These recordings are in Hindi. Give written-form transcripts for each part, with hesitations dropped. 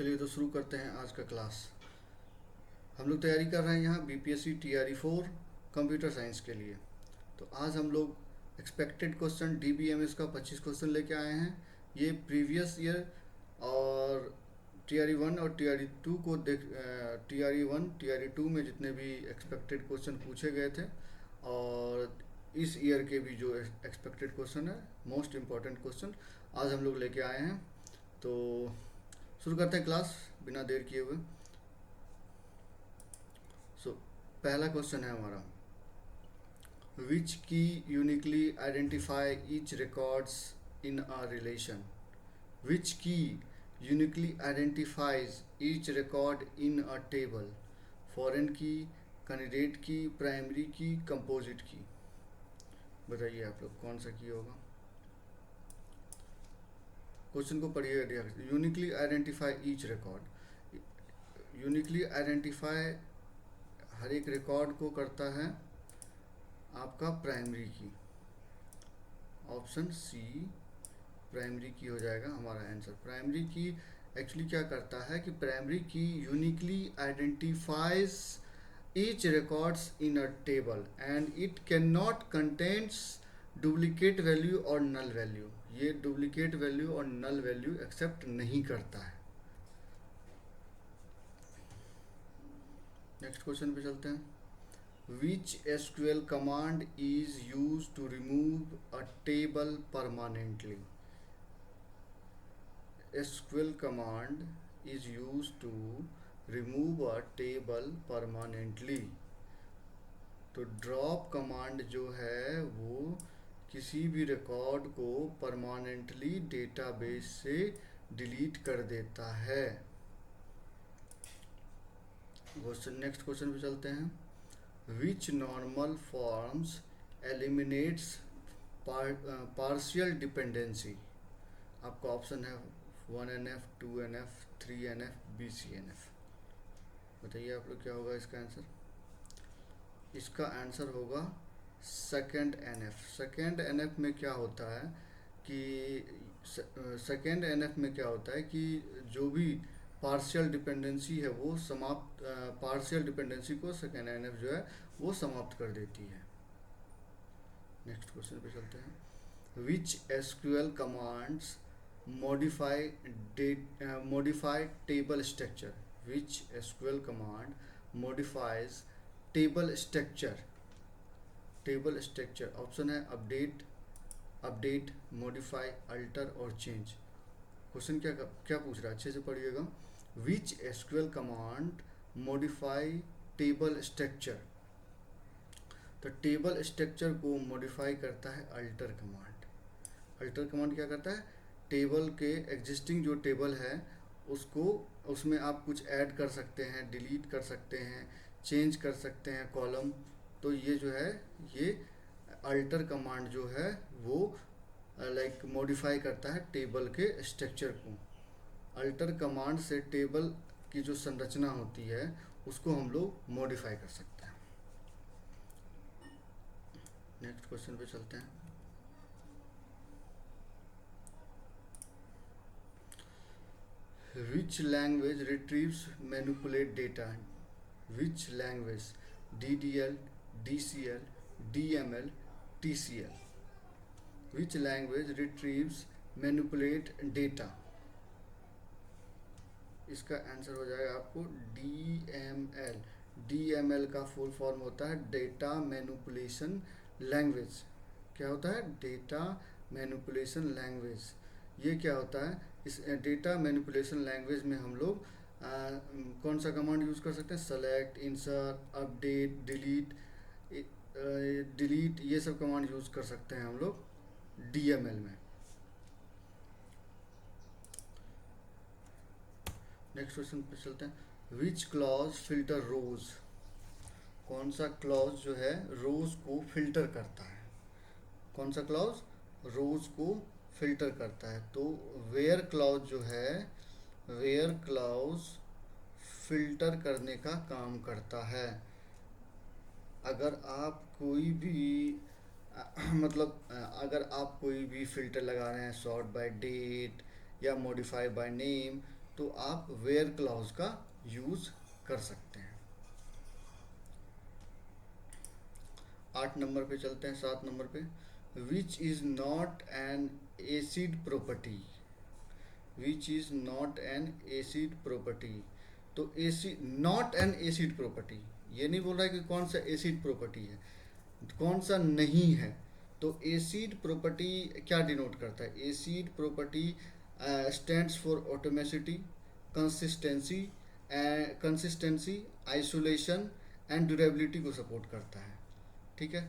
चलिए तो शुरू करते हैं आज का क्लास। हम लोग तैयारी कर रहे हैं यहाँ बीपीएससी TRE 4 कंप्यूटर साइंस के लिए। तो आज हम लोग एक्सपेक्टेड क्वेश्चन DBMS का 25 क्वेश्चन लेके आए हैं। ये प्रीवियस ईयर और TRE 1 और TRE 2 को देख TRE 1 TRE 2 में जितने भी एक्सपेक्टेड क्वेश्चन पूछे गए थे और इस ईयर के भी जो एक्सपेक्टेड क्वेश्चन है, मोस्ट इम्पॉर्टेंट क्वेश्चन आज हम लोग लेके आए हैं। तो शुरू करते हैं क्लास बिना देर किए हुए। पहला क्वेश्चन है हमारा, which key uniquely identify each records in a relation. Which key uniquely identifies each record in a table. Foreign key, candidate key, primary key, composite key. बताइए आप लोग कौन सा की होगा। क्वेश्चन को पढ़िए। Uniquely identify each record. Uniquely identify हर एक रिकॉर्ड को करता है आपका प्राइमरी की। ऑप्शन सी प्राइमरी की हो जाएगा हमारा आंसर। प्राइमरी की एक्चुअली क्या करता है कि प्राइमरी की uniquely identifies each records in a table and it can not contains duplicate value और नल वैल्यू। ये डुप्लीकेट वैल्यू और नल वैल्यू एक्सेप्ट नहीं करता है। नेक्स्ट क्वेश्चन पे चलते हैं। Which SQL command is used to remove a table permanently? SQL command is used to remove a table permanently. तो ड्रॉप कमांड जो है वो किसी भी रिकॉर्ड को परमानेंटली डेटाबेस से डिलीट कर देता है। नेक्स्ट क्वेश्चन पे चलते हैं। Which normal forms eliminates partial dependency? आपका ऑप्शन है 1NF, 2NF, 3NF, BCNF। बताइए आप लोग क्या होगा इसका आंसर। इसका आंसर होगा सेकेंड NF। सेकेंड NF में क्या होता है कि सेकेंड NF में क्या होता है कि जो भी पार्शियल डिपेंडेंसी है वो समाप्त, पार्शियल डिपेंडेंसी को सेकेंड NF जो है वो समाप्त कर देती है। नेक्स्ट क्वेश्चन पे चलते हैं। Which SQL commands modify table structure. Which SQL command modifies table structure. Table structure option है अपडेट, मॉडिफाई, अल्टर और चेंज। क्वेश्चन क्या पूछ रहा है, अच्छे से पढ़िएगा। Which SQL command modify table structure. तो टेबल स्ट्रक्चर को मॉडिफाई करता है अल्टर कमांड। अल्टर कमांड क्या करता है, टेबल के एग्जिस्टिंग जो टेबल है उसको, उसमें आप कुछ ऐड कर सकते हैं, डिलीट कर सकते हैं, चेंज कर सकते हैं कॉलम। तो ये जो है ये अल्टर कमांड जो है वो लाइक मॉडिफाई करता है टेबल के स्ट्रक्चर को। अल्टर कमांड से टेबल की जो संरचना होती है उसको हम लोग मॉडिफाई कर सकते हैं। नेक्स्ट क्वेश्चन पे चलते हैं। Which language retrieves manipulate data. Which language, DDL, DCL, DML, TCL। Which language retrieves manipulate data. इसका आंसर हो जाएगा आपको DML। DML का फुल फॉर्म होता है डेटा मैनिपुलेशन लैंग्वेज। क्या होता है, डेटा मैनिपुलेशन लैंग्वेज। ये क्या होता है, इस डेटा मैनिपुलेशन लैंग्वेज में हम लोग कौन सा कमांड यूज़ कर सकते हैं, सेलेक्ट, इंसर्ट, अपडेट, डिलीट, ये सब कमांड यूज़ कर सकते हैं हम लोग DML में। नेक्स्ट क्वेश्चन पे चलते हैं। विच क्लॉज फिल्टर रोज। कौन सा क्लॉज जो है रोज को फिल्टर करता है। कौन सा क्लॉज रोज को फिल्टर करता है। तो वेयर क्लॉज जो है, वेयर क्लॉज फिल्टर करने का काम करता है। अगर आप कोई भी मतलब अगर आप कोई भी फिल्टर लगा रहे हैं, सॉर्ट बाय डेट या मॉडिफाई बाय नेम, तो आप वेयर क्लॉज का यूज कर सकते हैं। 8 नंबर पे चलते हैं, 7 नंबर पे, which is not an ACID property, which is not an ACID property. तो ACID, not an ACID property, ये नहीं बोल रहा है कि कौन सा एसिड प्रॉपर्टी है, कौन सा नहीं है। तो एसिड प्रॉपर्टी क्या डिनोट करता है? ACID property stands for atomicity, consistency, consistency, isolation and durability को सपोर्ट करता है। ठीक है,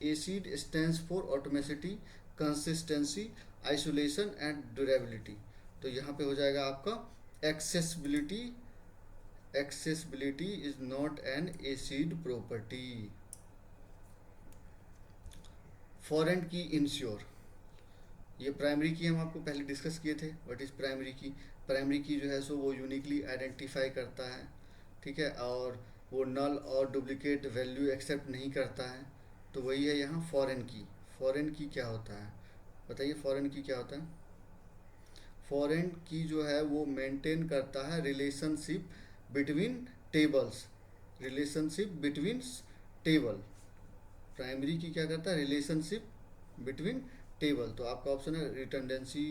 ACID stands for atomicity, consistency, isolation and durability. तो यहाँ पे हो जाएगा आपका accessibility, accessibility is not an acid property। Foreign key ensure, ये प्राइमरी की हम आपको पहले डिस्कस किए थे। What is primary key? Primary key जो है सो वो यूनिकली आइडेंटिफाई करता है, ठीक है, और वो नल और डुप्लीकेट वैल्यू एक्सेप्ट नहीं करता है। तो वही है यहाँ फॉरेन की। फॉरेन की क्या होता है बताइए, फॉरेन की क्या होता है? फॉरेन की जो है वो मेंटेन करता है relationship between tables, relationship between table. Primary की क्या करता है? Relationship between table. तो आपका ऑप्शन है रिटर्डेंसी,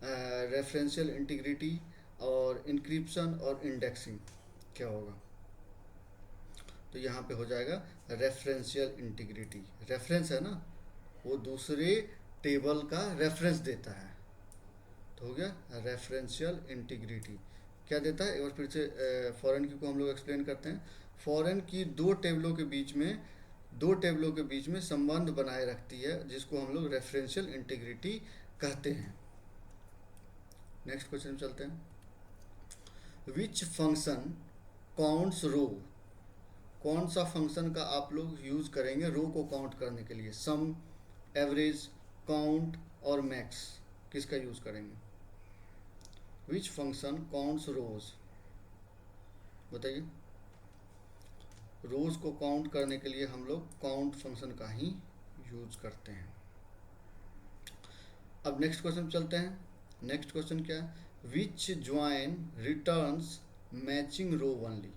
रेफरेंशियल इंटीग्रिटी और इंक्रिप्शन और इंडेक्सिंग। क्या होगा? तो यहाँ पे हो जाएगा रेफरेंशियल इंटीग्रिटी। रेफरेंस है ना, वो दूसरे टेबल का रेफरेंस देता है, तो हो गया रेफरेंशियल इंटीग्रिटी। क्या देता है? एक बार फिर से फॉरेन की को हम लोग एक्सप्लेन करते हैं। फॉरेन की दो टेबलों के बीच में संबंध बनाए रखती है, जिसको हम लोग रेफरेंशियल इंटीग्रिटी कहते हैं। नेक्स्ट क्वेश्चन चलते हैं। विच फंक्शन काउंट्स रो? कौन सा फंक्शन का आप लोग यूज करेंगे रो को काउंट करने के लिए? सम, एवरेज, काउंट और मैक्स, किसका यूज करेंगे? विच फंक्शन काउंट्स रोज? बताइए। रोज को काउंट करने के लिए हम लोग काउंट फंक्शन का ही यूज करते हैं। अब नेक्स्ट क्वेश्चन चलते हैं। नेक्स्ट क्वेश्चन क्या है? विच ज्वाइन रिटर्न्स मैचिंग रो ओनली?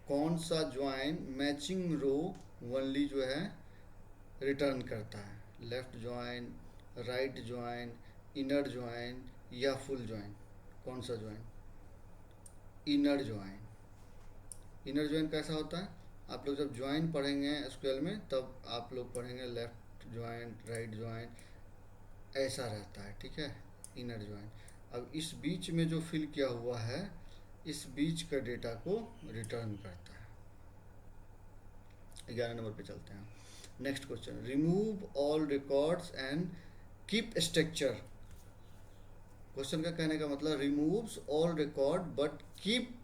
कौन सा ज्वाइन मैचिंग रो ओनली जो है रिटर्न करता है? Left join, right join, inner join या फुल ज्वाइन? कौन सा join? Inner join. Inner join कैसा होता है? आप लोग जब ज्वाइन पढ़ेंगे एसक्यूएल में तब आप लोग पढ़ेंगे लेफ्ट ज्वाइन, राइट ज्वाइन, ऐसा रहता है, ठीक है, इनर ज्वाइन। अब इस बीच में जो फिल किया हुआ है, इस बीच का डेटा को रिटर्न करता है। 11 नंबर पे चलते हैं। Next question, remove all records and keep structure. Question का कहने का मतलब removes all record but keep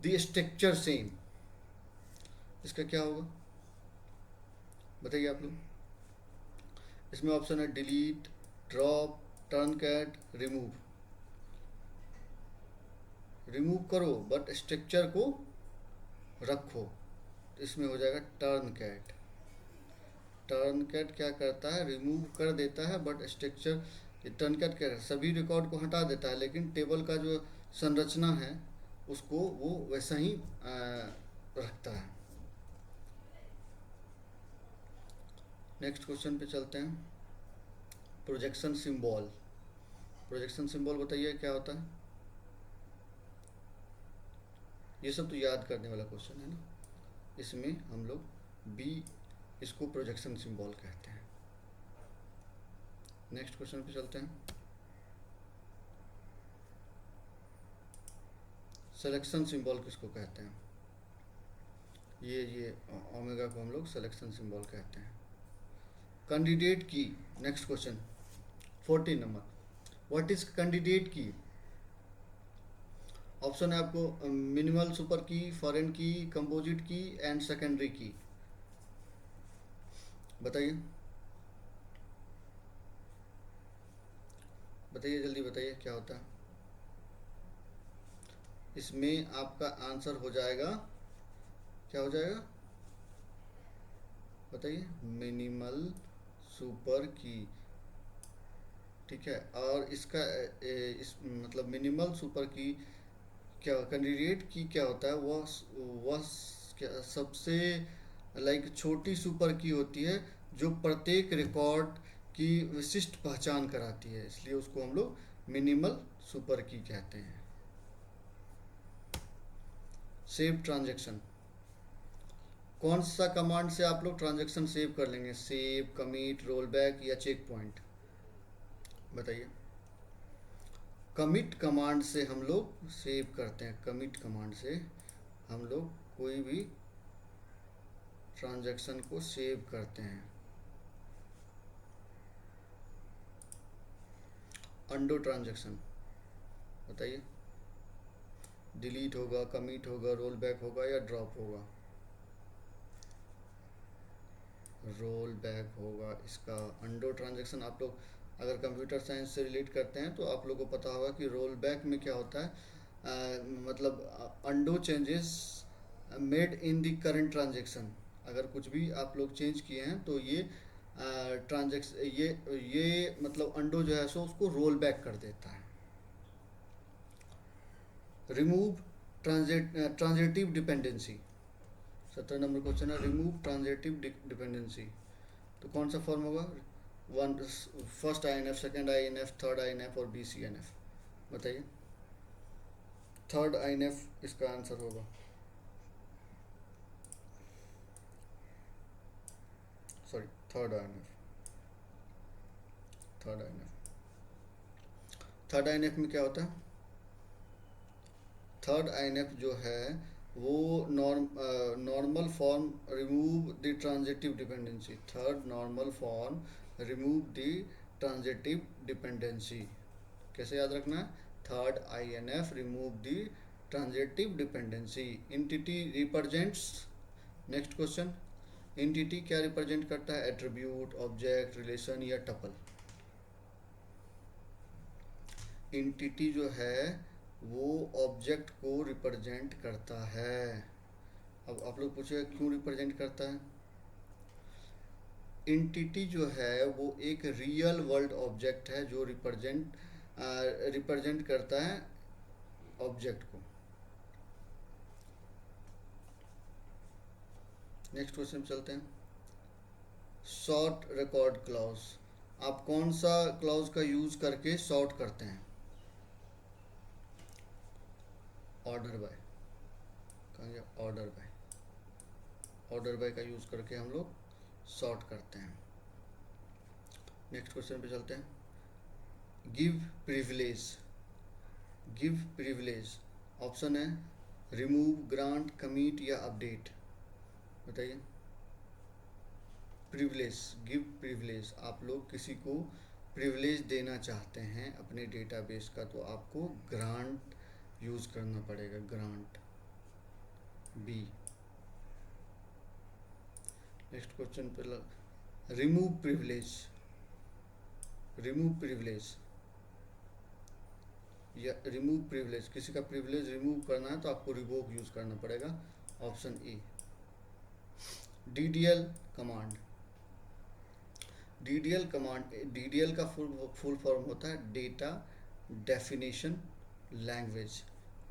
the structure same. इसका क्या होगा बताइए आप लोग। इसमें ऑप्शन है डिलीट, ड्रॉप, टर्नकैट, रिमूव। रिमूव करो बट स्ट्रक्चर को रखो, तो इसमें हो जाएगा टर्नकैट। टर्नकैट क्या करता है? रिमूव कर देता है बट स्ट्रक्चर, टर्नकैट क्या है? सभी रिकॉर्ड को हटा देता है, लेकिन टेबल का जो संरचना है उसको वो वैसा ही रखता है। नेक्स्ट क्वेश्चन पे चलते हैं। Projection symbol. प्रोजेक्शन सिंबल बताइए क्या होता है? ये सब तो याद करने वाला क्वेश्चन है ना। इसमें हम लोग बी, इसको प्रोजेक्शन सिंबल कहते हैं। नेक्स्ट क्वेश्चन पे चलते हैं। सिलेक्शन सिंबल किसको कहते हैं? ये ओमेगा को हम लोग सिलेक्शन सिंबल कहते हैं। कैंडिडेट की। Next question 14 number, what is candidate की? ऑप्शन है आपको मिनिमल सुपर की, फॉरेन की, कंपोजिट की एंड सेकेंडरी की। बताइए बताइए, जल्दी बताइए क्या होता है। इसमें आपका आंसर हो जाएगा, क्या हो जाएगा बताइए? मिनिमल सुपर की। ठीक है। और इसका इस मतलब मिनिमल सुपर की क्या कैंडिडेट की क्या होता है, वह क्या सबसे लाइक छोटी सुपर की होती है जो प्रत्येक रिकॉर्ड की विशिष्ट पहचान कराती है, इसलिए उसको हम लोग मिनिमल सुपर की कहते हैं। सेव ट्रांजैक्शन, कौन सा कमांड से आप लोग ट्रांजैक्शन सेव कर लेंगे? सेव, कमिट, रोल बैक या चेक पॉइंट, बताइए। कमिट कमांड से हम लोग सेव करते हैं, कमिट कमांड से हम लोग कोई भी ट्रांजैक्शन को सेव करते हैं। अंडो ट्रांजैक्शन, बताइए। डिलीट होगा, कमिट होगा, रोल बैक होगा या ड्रॉप होगा? रोल बैक होगा इसका। अंडो ट्रांजैक्शन आप लोग अगर कंप्यूटर साइंस से रिलेट करते हैं तो आप लोगों को पता होगा कि रोल बैक में क्या होता है, मतलब undo changes made in the current transaction. अगर कुछ भी आप लोग चेंज किए हैं तो ये ट्रांजैक्शन ये मतलब अंडो जो है सो उसको रोल बैक कर देता है। Remove transitive dependency, 17 number question है, रिमूव ट्रांजिटिव डिपेंडेंसी। तो कौन सा फॉर्म होगा? One, first I N F, second I N F, third I N F और बी सी एन एफ, बताइए। थर्ड आई एन एफ इसका आंसर होगा। Sorry, third I N F, third I N F. Third I N F में क्या होता है? थर्ड आई एन एफ जो है वो normal form remove the transitive dependency. Third normal form remove the transitive dependency. कैसे याद रखना है? Third I N F remove the transitive dependency. Entity represents, next question, entity क्या रिप्रेजेंट करता है? एट्रीब्यूट, ऑब्जेक्ट, रिलेशन या टपल? इंटिटी जो है वो ऑब्जेक्ट को रिप्रेजेंट करता है। अब आप लोग पूछे क्यों रिप्रेजेंट करता है? इंटिटी जो है वो एक रियल वर्ल्ड ऑब्जेक्ट है जो रिप्रेजेंट करता है ऑब्जेक्ट को। नेक्स्ट क्वेश्चन चलते हैं। सॉर्ट रिकॉर्ड क्लॉज, आप कौन सा क्लॉज का यूज करके सॉर्ट करते हैं? ऑर्डर बाय, कहेंगे ऑर्डर बाय, ऑर्डर बाय का यूज करके हम लोग सॉर्ट करते हैं। नेक्स्ट क्वेश्चन पे चलते हैं। Give privilege, give privilege option है रिमूव, ग्रांट, कमिट या अपडेट, बताइए। प्रिविलेज, गिव प्रिविलेज, आप लोग किसी को प्रिविलेज देना चाहते हैं अपने डेटाबेस का तो आपको ग्रांट यूज करना पड़ेगा, ग्रांट, बी। नेक्स्ट क्वेश्चन पे रिमूव प्रिविलेज, रिमूव प्रिविलेज या रिमूव प्रिविलेज, किसी का प्रिविलेज रिमूव करना है तो आपको रिवोक यूज करना पड़ेगा, option A. DDL command, DDL command, DDL का फुल फॉर्म होता है data definition language,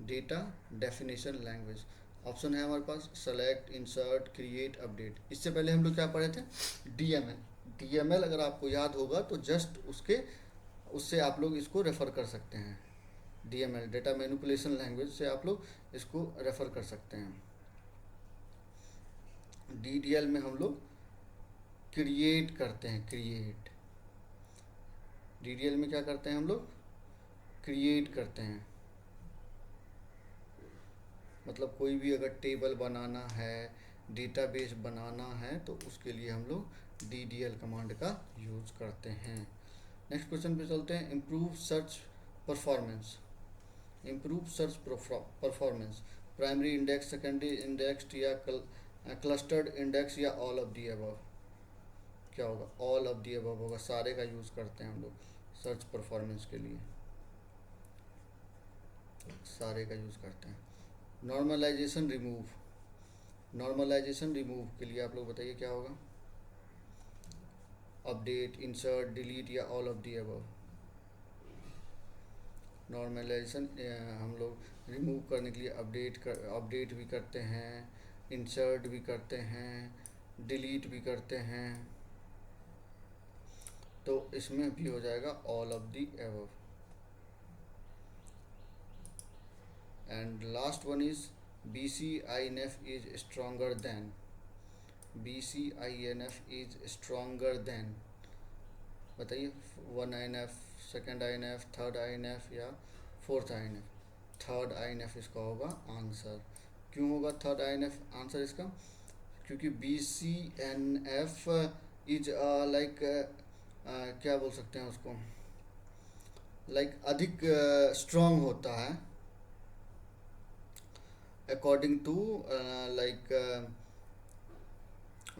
data definition language. Option है हमारे पास सेलेक्ट, इंसर्ट, क्रिएट, अपडेट। इससे पहले हम लोग क्या पढ़े थे? डीएमएल। डीएमएल अगर आपको याद होगा तो जस्ट उससे आप लोग इसको रेफर कर सकते हैं। डीएमएल, डेटा मैनिपुलेशन लैंग्वेज से आप लोग इसको रेफर कर सकते हैं। डीडीएल में हम लोग क्रिएट करते हैं, क्रिएट। डीडीएल में क्या करते हैं हम लोग? क्रिएट करते हैं। मतलब कोई भी अगर टेबल बनाना है, डेटाबेस बनाना है तो उसके लिए हम लोग डीडीएल कमांड का यूज करते हैं। नेक्स्ट क्वेश्चन पे चलते हैं। Improve search performance, improve search performance, primary index, secondary index या क्लस्टर्ड इंडेक्स या ऑल ऑफ दी अबव? क्या होगा? ऑल ऑफ दी अबव होगा, सारे का यूज़ करते हैं हम लोग सर्च परफॉर्मेंस के लिए, सारे का यूज़ करते हैं। नॉर्मलाइजेशन रिमूव, नॉर्मलाइजेशन रिमूव के लिए आप लोग बताइए क्या होगा? अपडेट, इंसर्ट, डिलीट या all of the above? Normalization हम लोग रिमूव करने के लिए अपडेट भी करते हैं, इंसर्ट भी करते हैं, डिलीट भी करते हैं, तो इसमें भी हो जाएगा all of the above. And last one is BCINF is stronger then, BCINF is stronger then, बताइए 1 INF, second INF, third INF या फोर्थ INF? थर्ड INF इसका होगा आंसर। क्यों होगा थर्ड INF आंसर इसका? क्योंकि BCNF इज लाइक क्या बोल सकते हैं उसको, लाइक अधिक स्ट्रॉन्ग होता है अकॉर्डिंग टू लाइक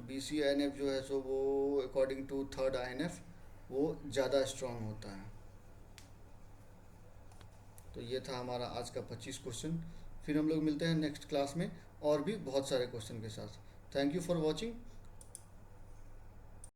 BCINF जो है सो वो अकॉर्डिंग टू थर्ड INF वो ज़्यादा स्ट्रॉन्ग होता है। तो ये था हमारा आज का 25 क्वेश्चन। फिर हम लोग मिलते हैं नेक्स्ट क्लास में और भी बहुत सारे क्वेश्चन के साथ। Thank you for watching.